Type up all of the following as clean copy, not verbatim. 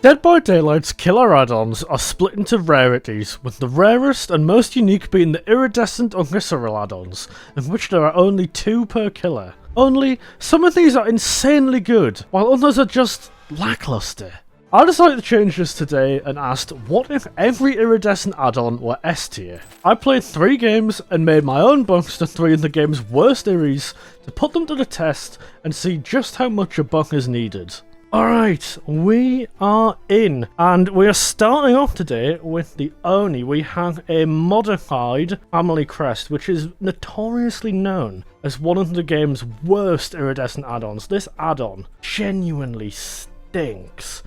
Dead by Daylight's killer add-ons are split into rarities, with the rarest and most unique being the Iridescent or visceral add-ons, in which there are only 2 per killer. Only, some of these are insanely good, while others are just lackluster. I decided to change this today and asked, what if every Iridescent add-on were S tier? I played 3 games and made my own bunks to 3 of the game's worst Iris to put them to the test and see just how much a bunk is needed. Alright, we are in, and we are starting off today with the Oni. We have a modified family Crest, which is notoriously known as one of the game's worst Iridescent add-ons. This add-on genuinely stinks.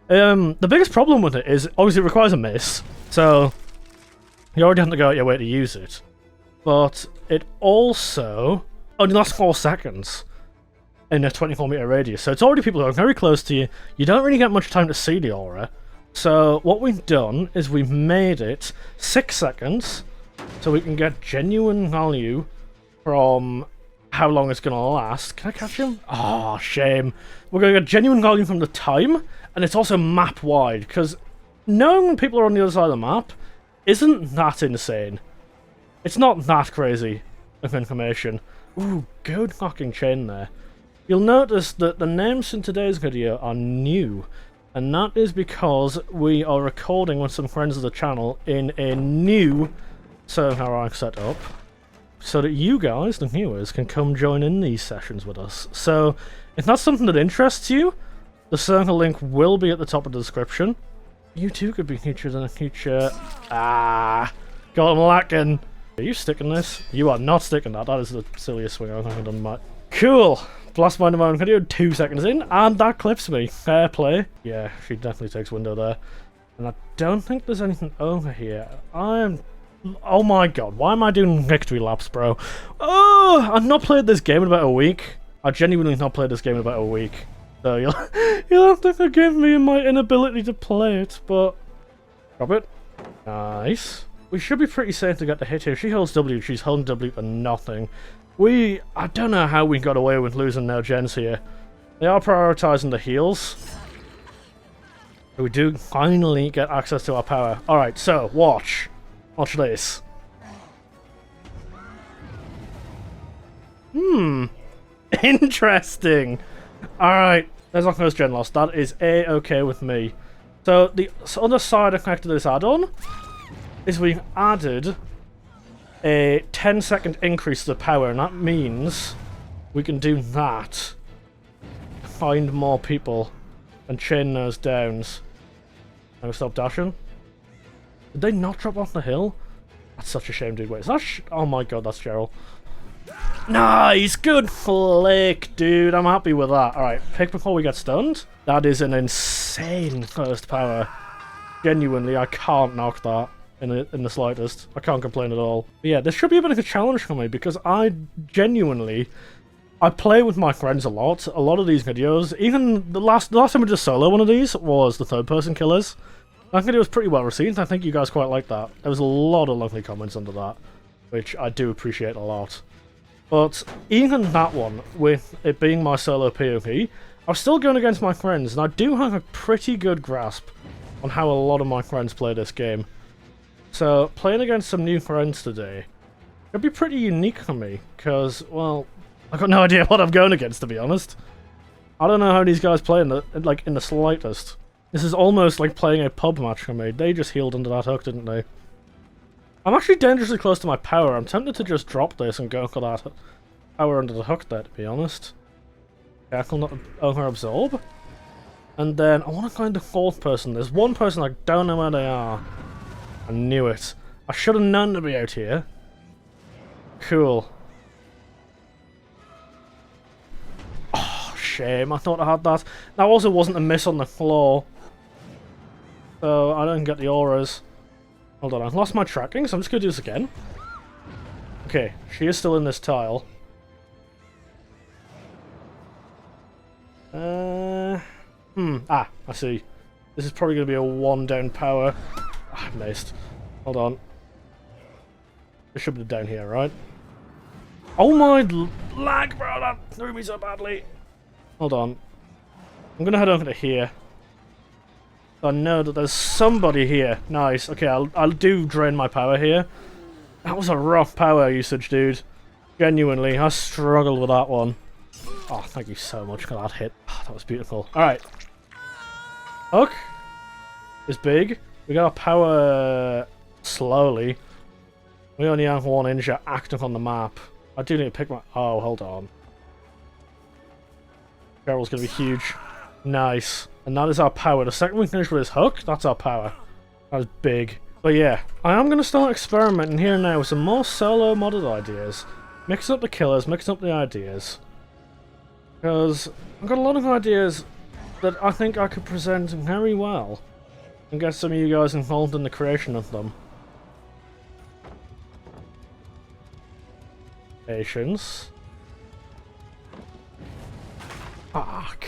The biggest problem with it is, obviously it requires a miss, so you already have to go out your way to use it. But it also only lasts 4 seconds. In a 24-meter radius, so it's already people who are very close to you. You don't really get much time to see the aura. So what we've done is we've made it 6 seconds, so we can get genuine value from how long it's going to last. Can I catch him? Oh, shame. We're going to get genuine value from the time, and it's also map-wide, because knowing when people are on the other side of the map isn't that insane. It's not that crazy of information. Ooh, good fucking chain there. You'll notice that the names in today's video are new, and that is because we are recording with some friends of the channel in a new server I've set up, so that you guys, the viewers, can come join in these sessions with us. So, if that's something that interests you, the server link will be at the top of the description. You too could be featured in a future... got him lacking! Are you sticking this? You are not sticking that. That is the silliest swing I've ever done. Cool! Blast my own video 2 seconds in, and that clips me. Fair play. Yeah, she definitely takes window there. And I don't think there's anything over here. Oh my god, why am I doing victory laps, bro? Oh, I've not played this game in about a week. I genuinely not played this game in about a week. So you'll have to forgive me and my inability to play it, but... Drop it. Nice. We should be pretty safe to get the hit here. She holds W, she's holding W for nothing. I don't know how we got away with losing no gens here. They are prioritising the heals. We do finally get access to our power. Alright, so, watch. Watch this. Interesting. Alright, there's our first gen loss. That is A-okay with me. So, the other side effect of this add-on is we've added a 10-second increase to the power, and that means we can do that. Find more people and chain those downs. I'm gonna stop dashing. Did they not drop off the hill? That's such a shame, dude. Wait, is that oh my god, that's Cheryl. Nice! Good flick, dude. I'm happy with that. Alright, pick before we get stunned. That is an insane first power. Genuinely, I can't knock that. In the slightest. I can't complain at all. But yeah, this should be a bit of a challenge for me, because I play with my friends a lot. A lot of these videos, even the last time we did a solo one of these was the third-person killers. That video was pretty well received. I think you guys quite liked that. There was a lot of lovely comments under that, which I do appreciate a lot. But even that one, with it being my solo PvP, I'm still going against my friends, and I do have a pretty good grasp on how a lot of my friends play this game. So, playing against some new friends today could be pretty unique for me, because, well, I've got no idea what I'm going against, to be honest. I don't know how these guys play in the slightest. This is almost like playing a pub match for me. They just healed under that hook, didn't they? I'm actually dangerously close to my power. I'm tempted to just drop this and go for that power under the hook there, to be honest. Careful not to over-absorb. And then, I want to find the 4th person. There's one person I don't know where they are. I knew it. I should have known to be out here. Cool. Oh, shame. I thought I had that. That also wasn't a miss on the floor. So, I don't get the auras. Hold on, I've lost my tracking, so I'm just going to do this again. Okay, she is still in this tile. I see. This is probably going to be a 1 down power. I missed. Hold on. It should be down here, right? Oh my lag, bro! That threw me so badly. Hold on. I'm gonna head over to here. I know that there's somebody here. Nice. Okay, I'll do drain my power here. That was a rough power usage, dude. Genuinely, I struggled with that one. Oh, thank you so much for that hit. Oh, that was beautiful. Alright. Hook is big. We got our power slowly. We only have 1 inch active on the map. I do need to pick my... Oh, hold on. Cheryl's going to be huge. Nice. And that is our power. The second we finish with his hook, that's our power. That was big. But yeah, I am going to start experimenting here and now with some more solo modded ideas. Mixing up the killers, mixing up the ideas. Because I've got a lot of ideas that I think I could present very well. And get some of you guys involved in the creation of them. Patience. Fuck.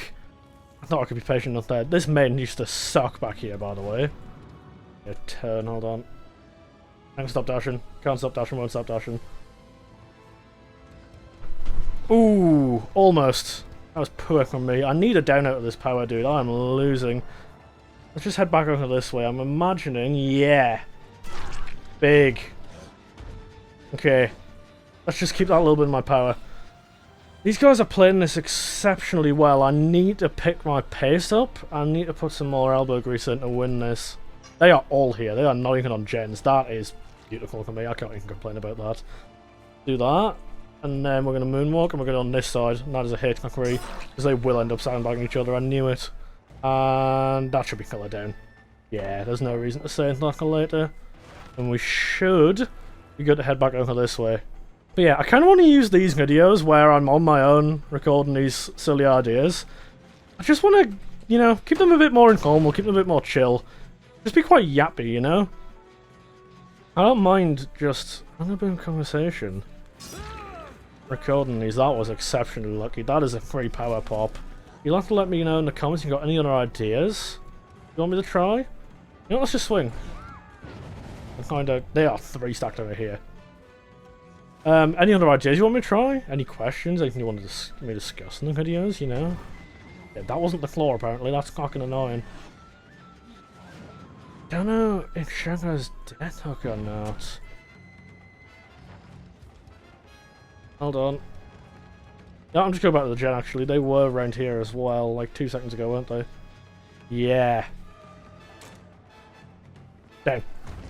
I thought I could be patient enough there. This main used to suck back here, by the way. Yeah, turn, hold on. I can stop dashing. Can't stop dashing, won't stop dashing. Ooh, almost. That was poor from me. I need a down out of this power, dude. I'm losing. Let's just head back over this way. I'm imagining, yeah. Big. Okay. Let's just keep that little bit of my power. These guys are playing this exceptionally well. I need to pick my pace up. I need to put some more elbow grease in to win this. They are all here. They are not even on gens. That is beautiful for me. I can't even complain about that. Do that. And then we're going to moonwalk and we're going to on this side. And that is a hit, McCree. Because they will end up sandbagging each other. I knew it. And that should be filler down. Yeah, there's no reason to say anything later. And we should be good to head back over this way. But yeah, I kind of want to use these videos where I'm on my own recording these silly ideas. I just want to, you know, keep them a bit more informal, keep them a bit more chill. Just be quite yappy, you know? I don't mind just having a bit of conversation. Recording these, that was exceptionally lucky. That is a free power pop. You'll have to let me know in the comments if you've got any other ideas. You want me to try? You know, let's just swing. And find out. They are 3 stacked over here. Any other ideas you want me to try? Any questions? Anything you want me to discuss in the videos, you know? Yeah, that wasn't the floor apparently, that's fucking annoying. Don't know if Shanghai's death hook or not. Hold on. Yeah, I'm just going back to the gen actually. They were around here as well, like 2 seconds ago, weren't they? Yeah. Down.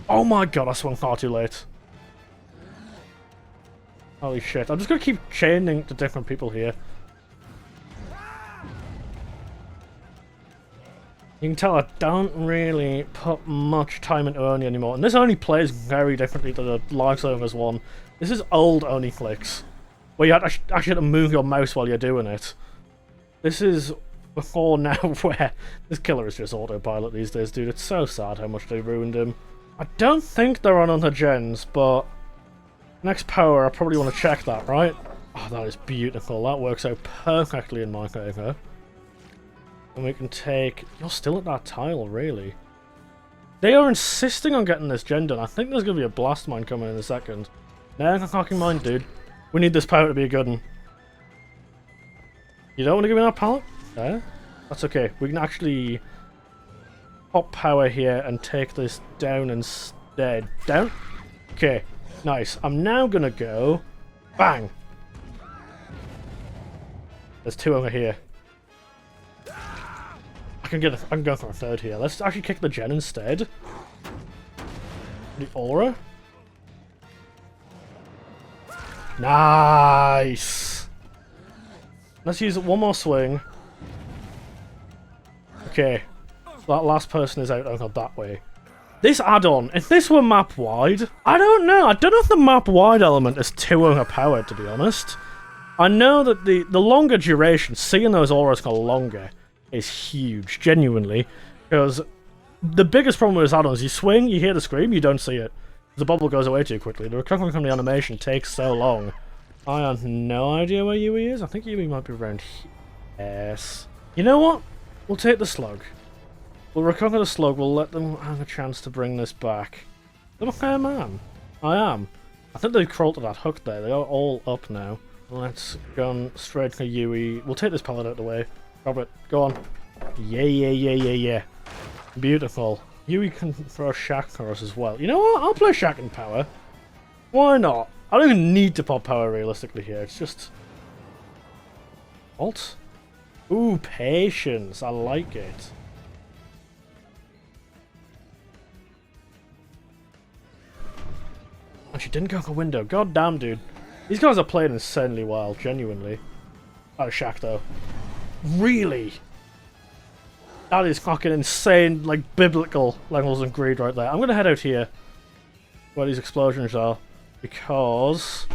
Oh my god, I swung far too late. Holy shit. I'm just gonna keep chaining to different people here. You can tell I don't really put much time into Oni anymore. And this Oni plays very differently to the Lifesavers one. This is old Oni flicks. Where you actually have to move your mouse while you're doing it. This is before now where this killer is just autopilot these days, dude. It's so sad how much they ruined him. I don't think they're on other gens, but next power, I probably want to check that, right? Oh, that is beautiful. That works out perfectly in my favour. And we can take... You're still at that tile, really? They are insisting on getting this gen done. I think there's going to be a blast mine coming in a second. No, fucking mind, dude. We need this power to be a good one. You don't want to give me that pallet? Yeah? That's okay. We can actually pop power here and take this down instead. Down? Okay. Nice. I'm now gonna go... Bang! There's 2 over here. I can go for a 3rd here. Let's actually kick the gen instead. The aura. Nice! Let's use one more swing. Okay. That last person is out over that way. This add-on, if this were map-wide, I don't know. I don't know if the map-wide element is too overpowered, to be honest. I know that the longer duration, seeing those auras go longer, is huge, genuinely. Because the biggest problem with this add-on is you swing, you hear the scream, you don't see it. The bubble goes away too quickly. The recovery from the animation takes so long. I have no idea where Yui is. I think Yui might be around here. Yes. You know what? We'll take the slug. We'll recover the slug, we'll let them have a chance to bring this back. I'm a fair man. I am. I think they've crawled to that hook there. They are all up now. Let's go straight for Yui. We'll take this pallet out of the way. Robert, go on. Yeah. Beautiful. Yui can throw Shack for us as well. You know what? I'll play Shack in power. Why not? I don't even need to pop power realistically here. It's just... Alt? Ooh, patience. I like it. And she didn't go out the window. God damn, dude. These guys are playing insanely well, genuinely. Oh, Shack, though. Really? That is fucking insane, like, biblical levels of greed right there. I'm gonna head out here, where these explosions are, because...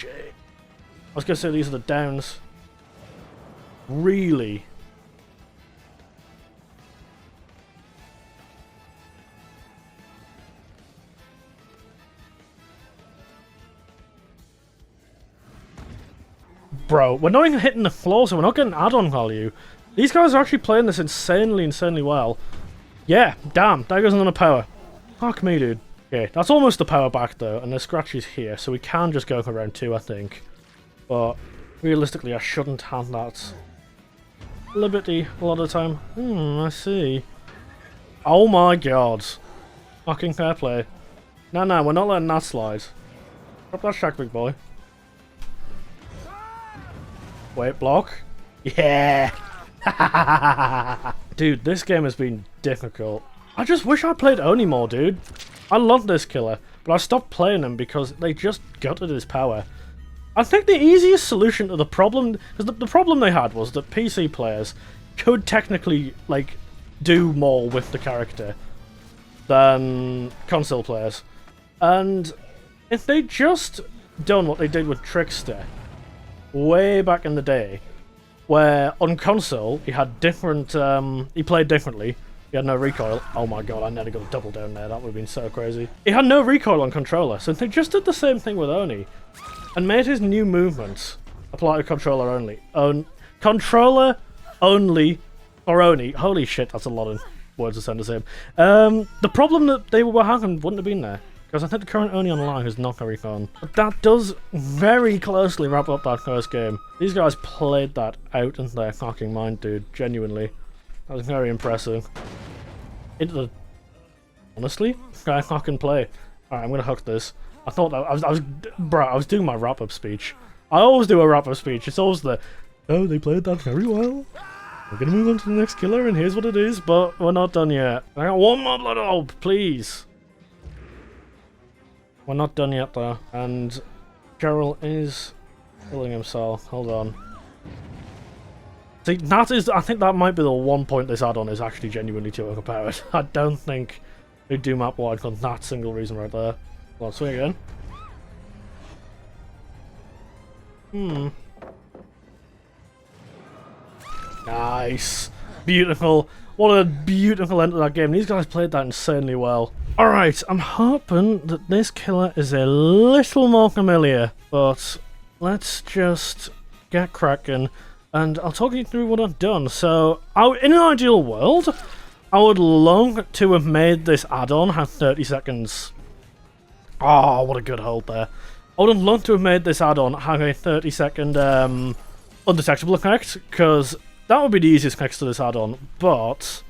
I was gonna say these are the downs. Really? Bro, we're not even hitting the floor, so we're not getting add-on value. These guys are actually playing this insanely well. Yeah, damn, that goes on the power. Fuck me, dude. Okay, that's almost the power back, though, and the scratch is here, so we can just go for round 2, I think. But, realistically, I shouldn't have that liberty a lot of the time. I see. Oh my god. Fucking fair play. No, we're not letting that slide. Drop that Shack, big boy. Wait, block? Yeah! Dude, this game has been difficult. I just wish I played Oni more, dude. I love this killer, but I stopped playing him because they just gutted his power. I think the easiest solution to the problem... Because the problem they had was that PC players could technically, like, do more with the character than console players. And if they just done what they did with Trickster way back in the day, where on console he had different, he played differently. He had no recoil. Oh my god, I nearly got a double down there. That would have been so crazy. He had no recoil on controller, so they just did the same thing with Oni and made his new movements apply to controller only. Controller only for Oni. Holy shit, that's a lot of words to send the same. The problem that they were having wouldn't have been there, because I think the current Oni online is not very fun. But that does very closely wrap up that first game. These guys played that out in their fucking mind, dude. Genuinely. That was very impressive. Into the... Honestly? I fucking play. Alright, I'm gonna hook this. I thought that... I was doing my wrap-up speech. I always do a wrap-up speech. It's always the... Oh, they played that very well. We're gonna move on to the next killer, and here's what it is, but we're not done yet. I got one more blood orb, please. We're not done yet, though, and Gerald is killing himself. Hold on. See, that is... I think that might be the one point this add-on is actually genuinely too overpowered. I don't think they do map wide for that single reason right there. Hold on, swing again. Nice. Beautiful. What a beautiful end to that game. These guys played that insanely well. Alright, I'm hoping that this killer is a little more familiar, but let's just get cracking, and I'll talk you through what I've done. So, in an ideal world, I would love to have made this add-on have 30 seconds. Oh, what a good hold there. I would have loved to have made this add-on have a 30-second undetectable effect, because that would be the easiest fix to this add-on, but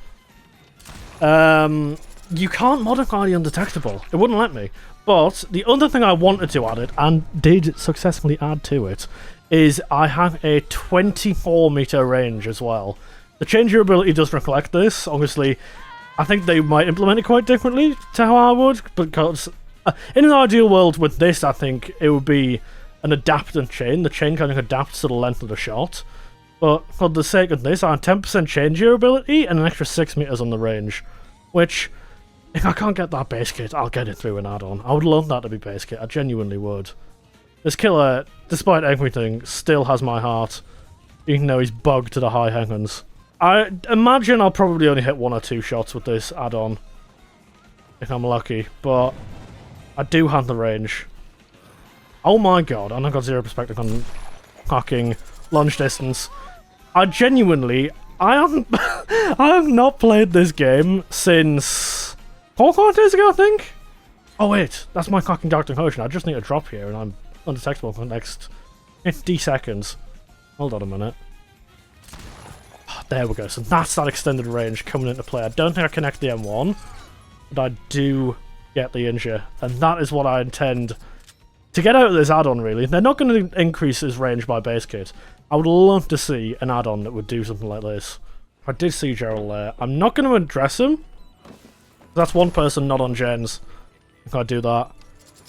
you can't modify the undetectable. It wouldn't let me. But the other thing I wanted to add it, and did successfully add to it, is I have a 24-meter range as well. The change your ability does reflect this. Obviously, I think they might implement it quite differently to how I would, because in an ideal world with this, I think it would be an adaptant chain. The chain kind of adapts to the length of the shot. But for the sake of this, I have 10% change your ability and an extra 6 meters on the range. Which, if I can't get that base kit, I'll get it through an add-on. I would love that to be base kit, I genuinely would. This killer, despite everything, still has my heart, even though he's bugged to the high heavens. I imagine I'll probably only hit 1 or 2 shots with this add-on, if I'm lucky, but I do have the range. Oh my god, and I've got 0 perspective on fucking launch distance. I genuinely, I have not played this game since 4 days ago, I think? Oh wait, that's my fucking Dark Potion. I just need to drop here and I'm undetectable for the next 50 seconds. Hold on a minute. Oh, there we go. So that's that extended range coming into play. I don't think I connect the M1, but I do get the injure, and that is what I intend to get out of this add-on, really. They're not going to increase his range by base kit. I would love to see an add-on that would do something like this. I did see Gerald there. I'm not going to address him. That's one person not on gens. If I do that.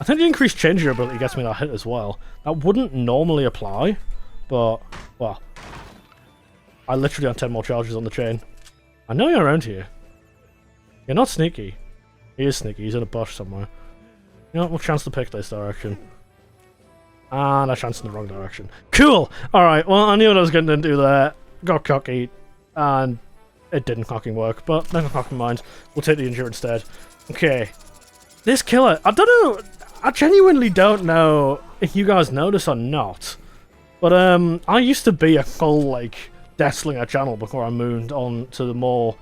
I think the increased change durability gets me that hit as well. That wouldn't normally apply, but, well. I literally have 10 more charges on the chain. I know you're around here. You're not sneaky. He is sneaky. He's in a bush somewhere. You know what? We'll chance to pick this direction. And I chanced in the wrong direction. Cool! Alright, well, I knew what I was going to do there. Got cocky. And it didn't fucking work. But never fucking mind. We'll take the injury instead. Okay. This killer. I don't know. I genuinely don't know if you guys know this or not. But, I used to be a full, like, Deathslinger channel before I moved on to the more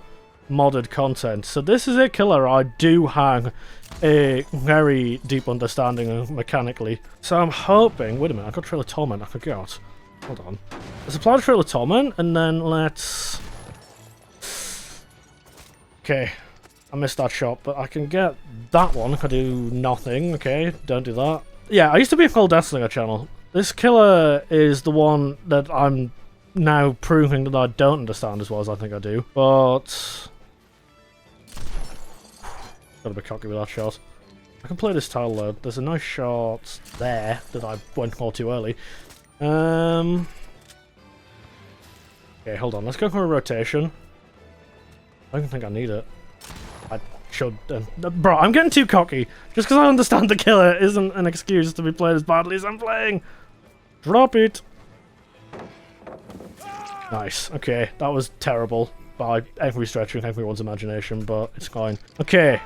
modded content. So this is a killer I do hang a very deep understanding of mechanically. So I'm hoping... Wait a minute, I got Trail of Torment, I forgot. Hold on. Let's apply the Trail of Torment, and then let's... Okay, I missed that shot, but I can get that one if I do nothing. Okay, don't do that. Yeah, I used to be a full Deathslinger channel. This killer is the one that I'm now proving that I don't understand as well as I think I do, but... Got a bit cocky with that shot. I can play this tile though. There's a nice shot there that I went for too early. Okay, hold on. Let's go for a rotation. I don't think I need it. I should... bro, I'm getting too cocky. Just because I understand the killer isn't an excuse to be played as badly as I'm playing. Drop it! Nice. Okay, that was terrible by every stretch of everyone's imagination, but it's fine. Okay.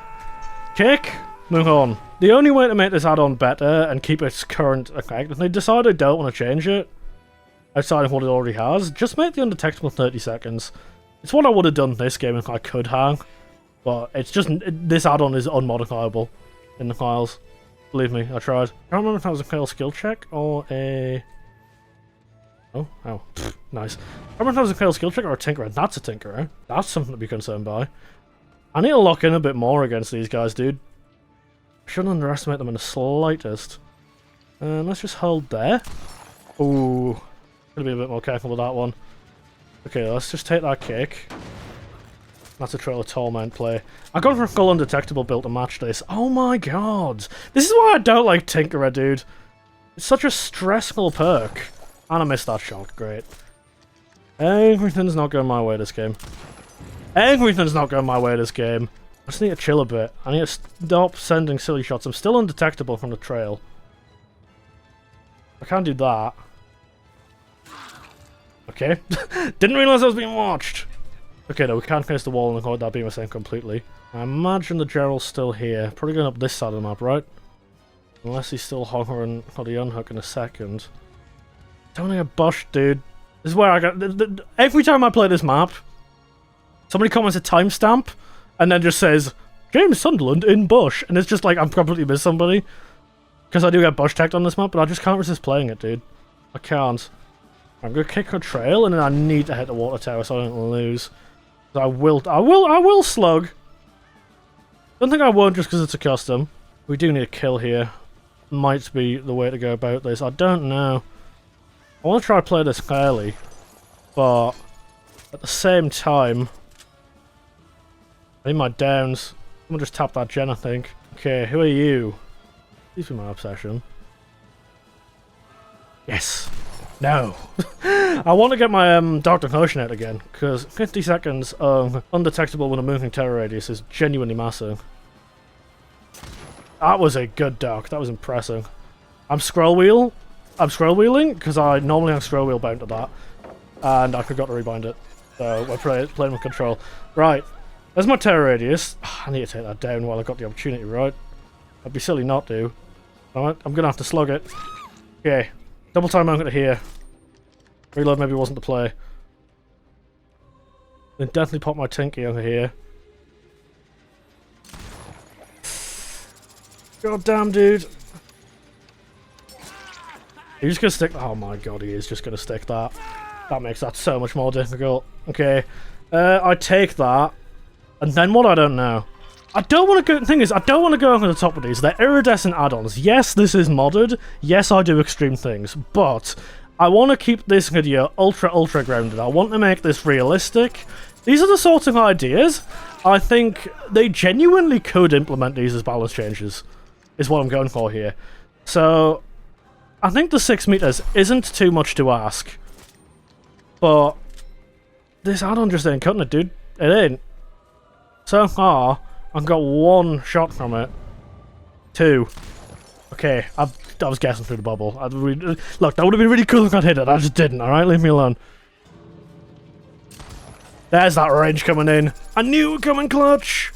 Kick. Move on. The only way to make this add-on better and keep its current effect, if they decide they don't want to change it, outside of what it already has, just make the undetectable 30 seconds. It's what I would have done this game if I could hang, but it's just, this add-on is unmodifiable in the files. Believe me, I tried. I can't remember if that was a failed skill check or a... Oh, ow. Pfft, nice. I remember if that was a failed skill check or a tinkerer. That's a tinkerer. That's something to be concerned by. I need to lock in a bit more against these guys, dude. I shouldn't underestimate them in the slightest. Let's just hold there. Ooh. Gonna be a bit more careful with that one. Okay, let's just take that kick. That's a Trail of Torment play. I've gone for a full undetectable build to match this. Oh my god! This is why I don't like Tinkerer, dude. It's such a stressful perk. And I missed that shot. Great. Everything's not going my way this game. Everything's not going my way this game. I just need to chill a bit. I need to stop sending silly shots. I'm still undetectable from the trail. I can't do that. Okay. Didn't realise I was being watched. Okay, no, we can't face the wall and avoid that being the same completely. I imagine the Gerald's still here. Probably going up this side of the map, right? Unless he's still hovering for the unhook in a second. Don't need a bush, dude. This is where I got... Every time I play this map, somebody comments a timestamp and then just says, James Sunderland in bush. And it's just like, I'm completely missed somebody. Because I do get bush tagged on this map, but I just can't resist playing it, dude. I can't. I'm going to kick her trail and then I need to hit the water tower so I don't lose. So I will slug. Don't think I won't just because it's a custom. We do need a kill here. Might be the way to go about this. I don't know. I want to try to play this fairly, but at the same time, I need my downs. I'm gonna just tap that gen, I think. Okay, who are you? These are my obsession. Yes. No. I want to get my Dr. Potion out again, because 50 seconds of undetectable with a moving terror radius is genuinely massive. That was a good dock. That was impressive. I'm scroll wheeling because I normally have scroll wheel bound to that, and I forgot to rebind it. So we're playing with control. Right, there's my terror radius. I need to take that down while I got the opportunity, right? I'd be silly not to. Alright, I'm gonna have to slug it. Okay, double time I'm gonna hear. Reload maybe wasn't the play. Then definitely pop my Tinky over here. God damn, dude. He's just gonna stick. Oh my god, he is just gonna stick that. That makes that so much more difficult. Okay. I take that. And then what? I don't know. I don't want to go... The thing is, I don't want to go over the top of these. They're iridescent add-ons. Yes, this is modded. Yes, I do extreme things. But I want to keep this video ultra grounded. I want to make this realistic. These are the sorts of ideas I think they genuinely could implement these as balance changes, is what I'm going for here. So, I think the 6 meters isn't too much to ask. But this add-on just ain't cutting it, dude. It ain't. So far, I've got 1 shot from it. 2. Okay, I was guessing through the bubble. Look, that would have been really cool if I'd hit it. I just didn't, alright? Leave me alone. There's that range coming in. I knew it would come in clutch.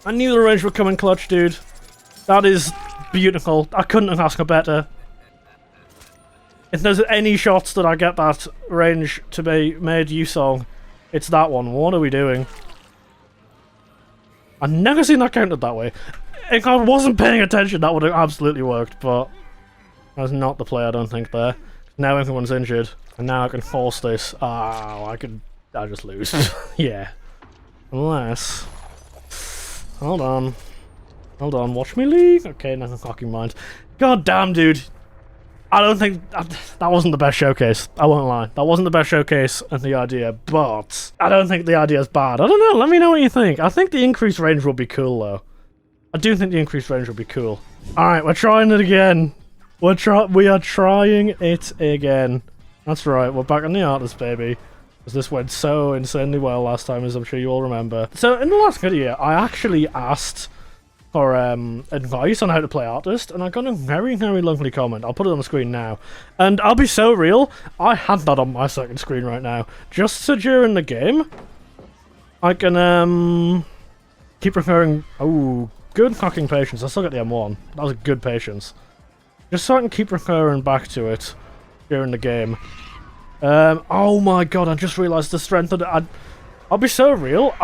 I knew the range would come in clutch, dude. That is beautiful. I couldn't have asked for better. If there's any shots that I get that range to be made use of, it's that one. What are we doing? I've never seen that counted that way. If I wasn't paying attention, that would have absolutely worked, but that's not the play, I don't think, there. Now everyone's injured, and now I can force this. Oh, I'll just lose. Yeah. Unless... Hold on, watch me leave. Okay, nothing fucking mind. God damn, dude. I don't think... That wasn't the best showcase. I won't lie. That wasn't the best showcase and the idea, but I don't think the idea is bad. I don't know, let me know what you think. I think the increased range will be cool, though. I do think the increased range will be cool. Alright, we're trying it again. We are trying it again. That's right, we're back on the artist, baby. Because this went so insanely well last time, as I'm sure you all remember. So, in the last video, I actually asked for advice on how to play artist, and I got a very lovely comment. I'll put it on the screen now. And I'll be so real, I had that on my second screen right now. Just so during the game, I can keep referring... Oh, good fucking patience. I still got the M1. That was a good patience. Just so I can keep referring back to it during the game. Oh my god, I just realised the strength of it. I'll be so real,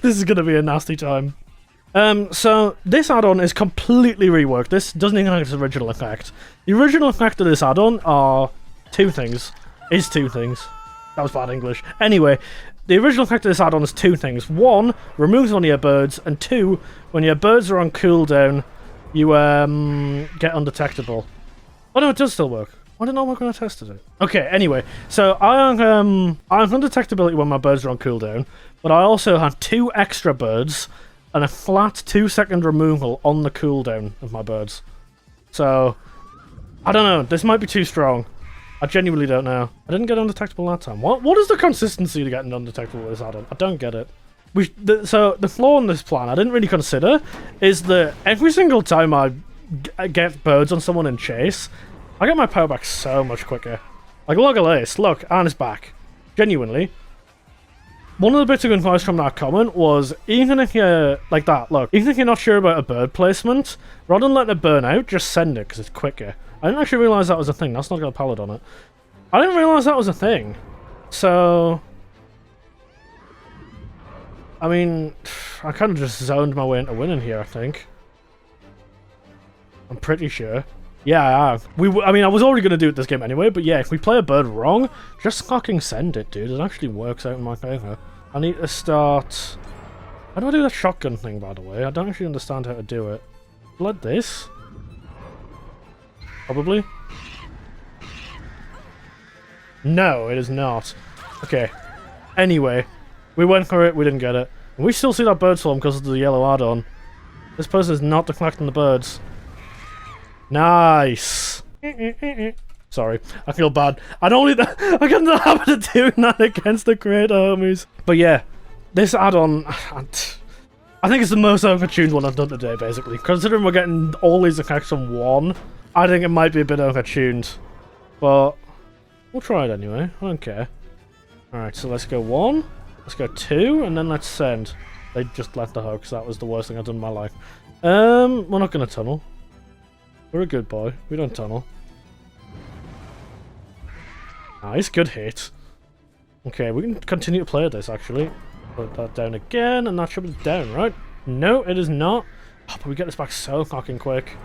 This is gonna be a nasty time. So, this add-on is completely reworked. This doesn't even have its original effect. The original effect of this add-on are 2 things. That was bad English. Anyway, the original effect of this add-on is 2 things. 1, removes one of your birds, and 2, when your birds are on cooldown, you get undetectable. Oh no, it does still work. I don't know what I'm going to test it. Okay, anyway, so I have undetectability when my birds are on cooldown, but I also have 2 extra birds and a flat 2-second removal on the cooldown of my birds. So, I don't know, this might be too strong. I genuinely don't know. I didn't get undetectable that time. What is the consistency to getting undetectable with this add-on? I don't get it. So, the flaw in this plan I didn't really consider is that every single time I get birds on someone in chase, I get my power back so much quicker. Like, look at this. Look, and it's back. Genuinely. One of the bits of advice from that comment was, even if you're like that, look, even if you're not sure about a bird placement, rather than letting it burn out, just send it, because it's quicker. I didn't actually realise that was a thing. That's not got a pallet on it. I didn't realise that was a thing. So... I mean, I kind of just zoned my way into winning here, I think. I'm pretty sure. Yeah, I have. I mean, I was already going to do it this game anyway, but yeah, if we play a bird wrong, just fucking send it, dude. It actually works out in my favour. I need to start... How do I do the shotgun thing, by the way? I don't actually understand how to do it. Like this? Probably? No, it is not. Okay. Anyway, we went for it, we didn't get it. And we still see that bird swarm because of the yellow add-on. This person is not deflecting the birds. Nice. Sorry, I feel bad. I get in the habit of doing that against the creator homies. But yeah, this add-on, I think it's the most overtuned one I've done today, basically. Considering we're getting all these effects on 1, I think it might be a bit overtuned. But we'll try it anyway. I don't care. Alright, so let's go 1, let's go 2, and then let's send. They just left the hooks. That was the worst thing I've done in my life. We're not going to tunnel. We're a good boy. We don't tunnel. Nice, good hit. Okay, we can continue to play this, actually. Put that down again, and that should be down, right? No, it is not. Oh, but we get this back so fucking quick.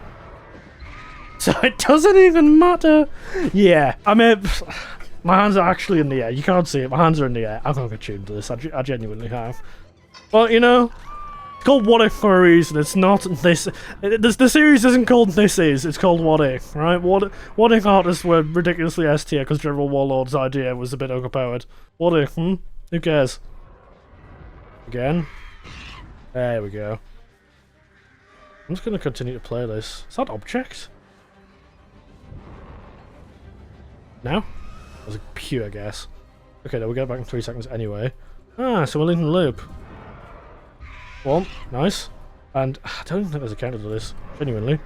So it doesn't even matter. Yeah, I mean, my hands are actually in the air. You can't see it. My hands are in the air. I'm gonna tune to this. I genuinely have. But you know, it's called What If for a reason. It's not this. The series isn't called This Is. It's called What If, right? What if artists were ridiculously S tier because General Warlord's idea was a bit overpowered? What if? Who cares? Again. There we go. I'm just gonna continue to play this. Is that object? No? That was a pure guess. Okay, then we'll get back in 3 seconds anyway. Ah, so we're leaving the loop. Well, nice. And I don't think there's a counter to this, genuinely.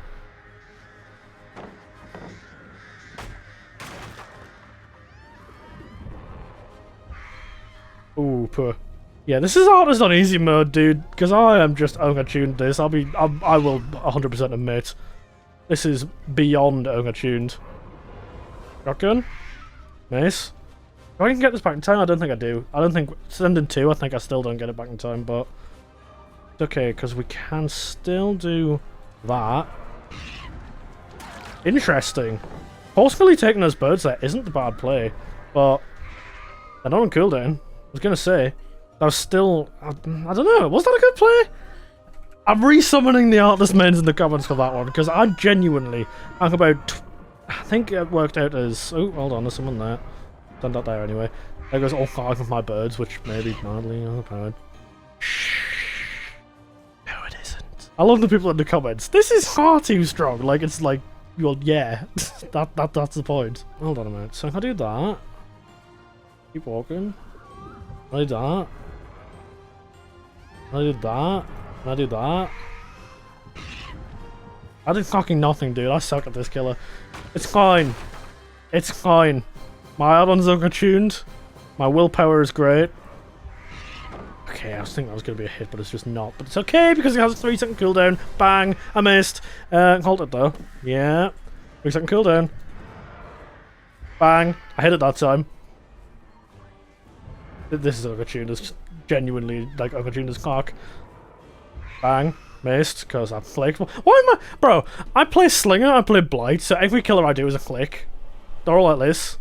Ooh, poor. Yeah, this is hardest on easy mode, dude, because I am just tuned this. I will 100% admit. This is beyond tuned. Shotgun? Mace? If I can get this back in time, I don't think I do. I don't think... Sending 2, I think I still don't get it back in time, but... It's okay, because we can still do that. Interesting. Forcefully taking those birds there isn't the bad play, but... They're not on cooldown. I was gonna say... That was still... I don't know, was that a good play? I'm re-summoning the Artless Mains in the comments for that one, because I genuinely... I'm about... I think it worked out as... Oh, hold on, there's someone there. Send that there anyway. There goes all 5 of my birds, which may be mildly overpowered. No, it isn't. I love the people in the comments. This is far too strong. Like, it's like... Well, yeah. That's the point. Hold on a minute. So if I do that... Keep walking. I do that. I do that. I do that. I did fucking nothing, dude. I suck at this killer. It's fine. It's fine. My add-ons are tuned. My willpower is great. Okay, I was thinking that was going to be a hit, but it's just not. But it's okay, because it has a 3-second cooldown. Bang! I missed. Hold it, though. Yeah. 3-second cooldown. Bang! I hit it that time. This is overtuned. It's genuinely, like, overtuned as cock. Bang. Missed, because I'm flicked. Why am I... Bro, I play Slinger, I play Blight, so every killer I do is a flick. They're all like this.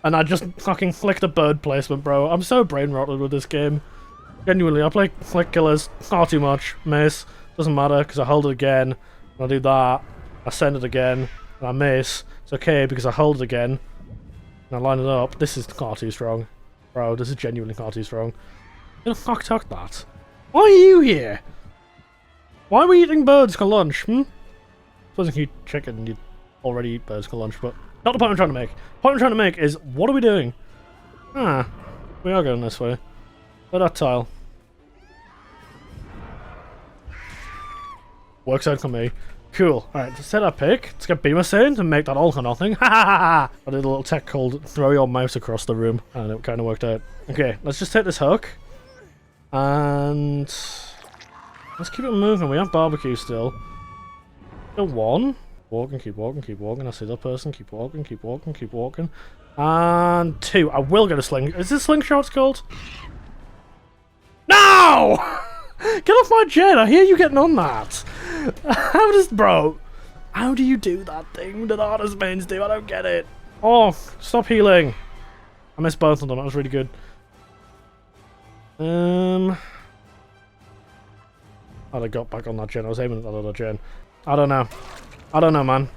And I just fucking flicked a bird placement, bro. I'm so brain-rotted with this game. Genuinely, I play flick killers far too much. Miss. Doesn't matter, because I hold it again. And I do that. I send it again. And I miss. It's okay, because I hold it again. And I line it up. This is far too strong. Bro, this is genuinely far too strong. Who the fuck took that? Why are you here? Why are we eating birds for lunch, Suppose if you chicken, you'd already eat birds for lunch, but not the point I'm trying to make. The point I'm trying to make is, what are we doing? Ah, we are going this way. Go that tile. Works out for me. Cool. Alright, let's set our pick. Let's get Beamer Saint and make that all for nothing. Ha ha ha ha! I did a little tech called throw your mouse across the room, and it kind of worked out. Okay, let's just take this hook. And... let's keep it moving. We have barbecue still. Go 1. Walking, keep walking, keep walking. I see that person. Keep walking, keep walking, keep walking. And 2. I will get a sling. Is this slingshot's called? No! Get off my jet! I hear you getting on that. How does... Bro. How do you do that thing that Artless Mains do? I don't get it. Oh, stop healing. I missed both of them. That was really good. Oh, I got back on that gen. I was aiming at that other gen. I don't know. I don't know, man.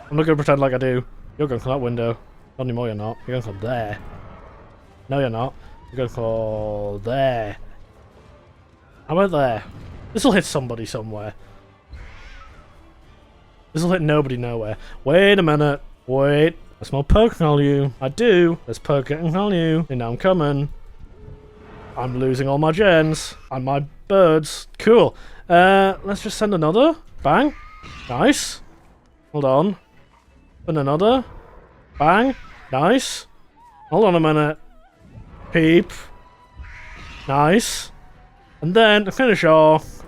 I'm not going to pretend like I do. You're going for that window. Not anymore, you're not. You're going for there. No, you're not. You're going for there. How about there? This'll hit somebody somewhere. This'll hit nobody nowhere. Wait a minute. Wait. I smell perk value. I do. There's perk getting value. And now I'm coming. I'm losing all my gens. And my birds. Cool. Let's just send another. Bang. Nice. Hold on. And another. Bang. Nice. Hold on a minute. Peep. Nice. And then, to finish off,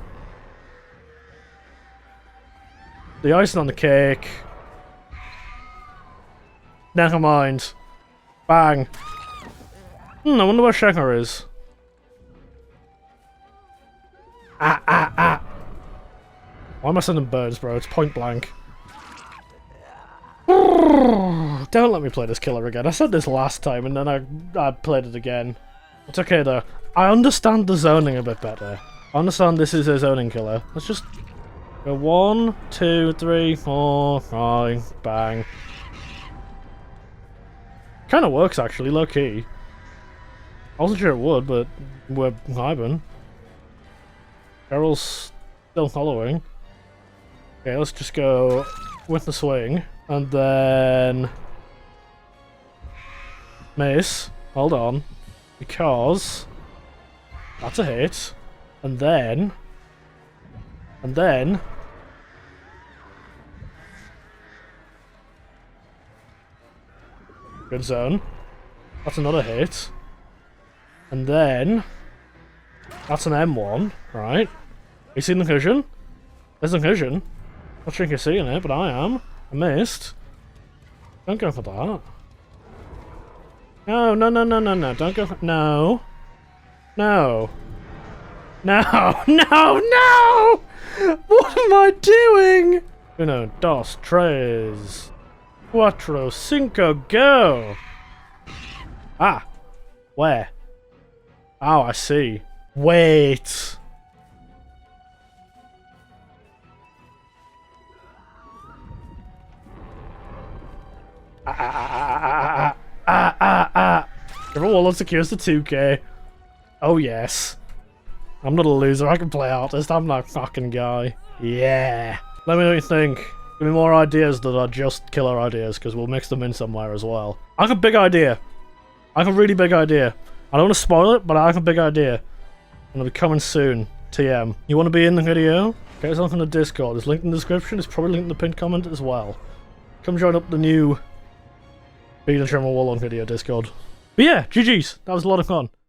the icing on the cake. Never mind. Bang. I wonder where Shaker is. Ah. Why am I sending birds, bro? It's point blank. Don't let me play this killer again. I said this last time and then I played it again. It's okay though. I understand the zoning a bit better. I understand this is a zoning killer. Let's just go 1, 2, 3, 4, 5, bang. Kinda works actually, low key. I wasn't sure it would, but we're vibing. Carol's still following. Okay, let's just go with the swing. And then... Mace. Hold on. Because... That's a hit. And then... Good zone. That's another hit. And then... That's an M1, right? You seen the cushion? There's a cushion. Not sure if you're seeing it, but I am. I missed. Don't go for that. No, no, no, no, no, no. Don't go for... No. No. No, no, no! What am I doing? Uno, dos, tres. Cuatro, cinco, go! Ah. Where? Oh, I see. Wait. Everyone wants to secures the 2k. Oh yes. I'm not a loser, I can play artist, I'm that fucking guy. Yeah. Let me know what you think. Give me more ideas that are just killer ideas, because we'll mix them in somewhere as well. I have a big idea. I have a really big idea. I don't want to spoil it, but I have a big idea. It'll be coming soon. TM. You want to be in the video? Get yourself in the Discord. It's linked in the description. It's probably linked in the pinned comment as well. Come join up the new Beat and Trimmer Wall on video Discord. But yeah, GG's. That was a lot of fun.